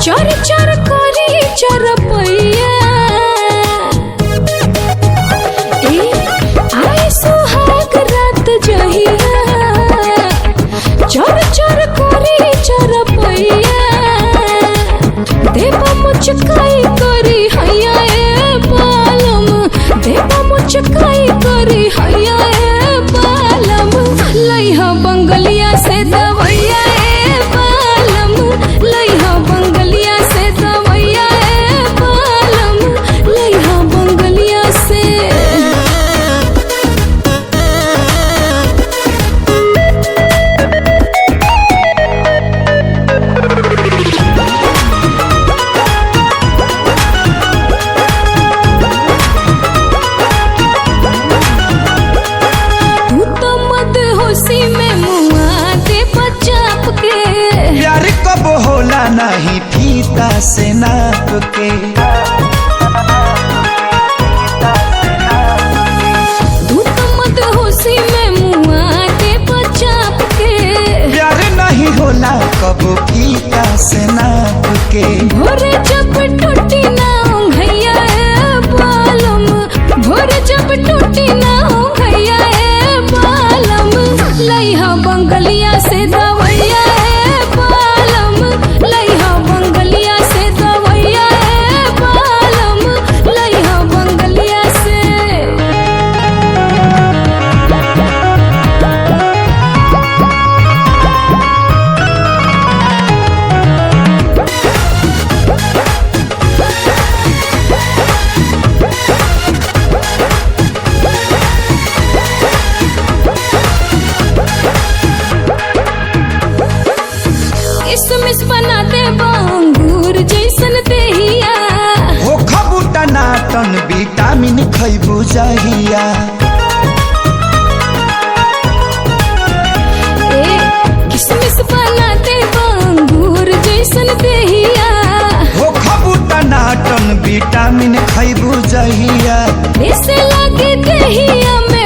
चर चर करी चरपैया आए सुहाग रात जहिया चर चर करी चरपैया देव मुचकाई करी हैया ए बालम देव मुचकाई करी हैया ए बालम लइहा बंगलिया से दवैया ए बालम लइहा बंगलिया से दवैया ए बालम लइहा बंगलिया से। तू तो मदहोशी में मुआ दे बचाप के प्यार कब होला नहीं फीता से नाप के। तू तो मदहोशी में मुआ दे बचाप के प्यार नहीं होला कब फीता से नाप के। भोरे जब टूटी ना घैया ए बालम भोरे जब टूटी ना घैया ए बालम लइहा बंगलिया से दवैया ए बालम लइहा बंगलिया से दवैया ए बालम लइहा बंगलिया से। किसमिस बना दे अंगूर जैसन देहिया हो खबूटा नाटन विटामिन खैबू जहिया। ए किसमिस बना दे अंगूर जैसन देहिया हो खबूटा नाटन विटामिन खैबू जहिया। ऐसे लगे देहिया में